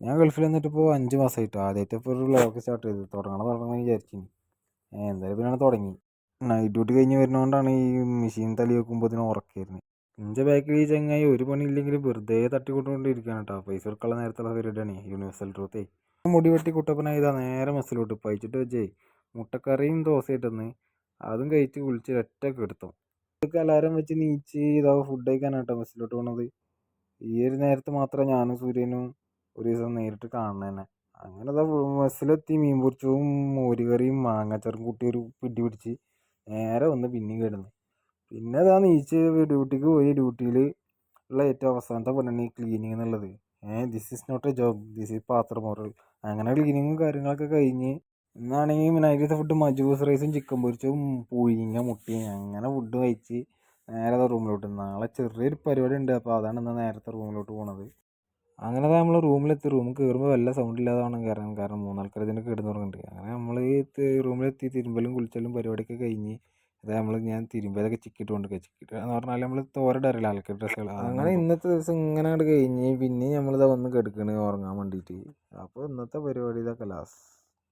ഞാൻ ഗൾഫിൽ വന്നിട്ട് ഇപ്പോൾ 5 മാസമായിട്ടോ. ആദ്യമായിട്ട് ഇപ്പോൾ ഒരു വ്ളോഗ് സ്റ്റാർട്ട് ചെയ്തത്. തുടങ്ങണം വിചാരിച്ചിനി. എന്തായാലും പിന്നെ തുടങ്ങി. നൈറ്റ് ഡ്യൂട്ടി കഴിഞ്ഞ് വരുന്നതുകൊണ്ടാണ് ഈ മെഷീൻ തലി വെക്കുമ്പോഴത്തേനും ഉറക്കായിരുന്നു. എൻ്റെ ബാക്കിൽ ഈ ചങ്ങായി ഒരു പണിയില്ലെങ്കിലും വെറുതെ തട്ടിക്കൊണ്ടുകൊണ്ടിരിക്കുകയാണ് കേട്ടോ. പൈസ കൊടുക്കാനുള്ള നേരത്തുള്ള പരിപാടിയാണ് യൂണിവേഴ്സൽ ട്രൂത്തേ. മുടി വെട്ടി കുട്ടപ്പനായതാ നേരെ മസിലോട്ട് പഴിച്ചിട്ട് വെച്ചേ മുട്ടക്കറിയും ദോശയിട്ടെന്ന് അതും കഴിച്ച് കുളിച്ച് ഒറ്റക്ക് എടുത്തു. ഇതൊക്കെ അലാരം വെച്ച് നീച്ച് ഇതാ ഫുഡ് കഴിക്കാനാണ് കേട്ടോ ബസ്സിലോട്ട് പോണത്. ഈ ഒരു നേരത്ത് മാത്രമേ ഞാനും സൂര്യനും ഒരു ദിവസം നേരിട്ട് കാണുന്നത് തന്നെ. അങ്ങനെ ഇതാ ബസ്സിലെത്തി മീൻ പൊരിച്ചതും മോരുകറിയും മാങ്ങാച്ചാറും കൂട്ടി ഒരു പിടി പിടിച്ച് നേരെ വന്ന് പിന്നെയും കിടന്ന്. പിന്നെ ഇതാ നീച്ച് ഡ്യൂട്ടിക്ക് പോയി. ഡ്യൂട്ടിയിൽ ഉള്ള ഏറ്റവും അവസാനത്തെ പണിയാണ് ഈ ക്ലീനിങ് എന്നുള്ളത്. This is not a job, this is പാത്രം മോറൽ. അങ്ങനെ ക്ലീനിങ്ങും കാര്യങ്ങളൊക്കെ കഴിഞ്ഞ് ഇന്നാണെങ്കിൽ നൈറ്റത്തെ ഫുഡ് മജൂസ് റൈസും ചിക്കൻ പൊരിച്ചതും പുഴുങ്ങിയ മുട്ടയും അങ്ങനെ ഫുഡ് കഴിച്ച് നേരെ റൂമിലോട്ട്. നാളെ ചെറിയൊരു പരിപാടി ഉണ്ട്, അപ്പോൾ അതാണ് ഇന്ന് നേരത്തെ റൂമിലോട്ട് പോണത്. അങ്ങനെ നമ്മൾ റൂമിലെത്തി. റൂമിൽ കയറുമ്പോൾ വല്ല സൗണ്ട് ഇല്ലാതെ വേണം കയറാൻ, കാരണം മൂന്നാൾക്കാർ ഇതിൻ്റെ കിടന്നുറങ്ങുന്നുണ്ട്. അങ്ങനെ നമ്മൾ റൂമിലെത്തി തിരുമ്പലും കുളിച്ചലും പരിപാടിയൊക്കെ കഴിഞ്ഞ് ഞാൻ തിരുമ്പിയതൊക്കെ ചിക്കിട്ട് എന്ന് പറഞ്ഞാൽ നമ്മൾ തോരയിടാറില്ല അലക്കിയ ഡ്രസ്സുകൾ. അങ്ങനെ ഇന്നത്തെ ദിവസം ഇങ്ങനെ അങ്ങോട്ട് കഴിഞ്ഞ് പിന്നെ നമ്മളിതാ വന്ന് കിടക്കണ് ഉറങ്ങാൻ വേണ്ടിയിട്ട്. അപ്പോൾ ഇന്നത്തെ പരിപാടി ഇതൊക്കെ ലാസ്റ്റ്.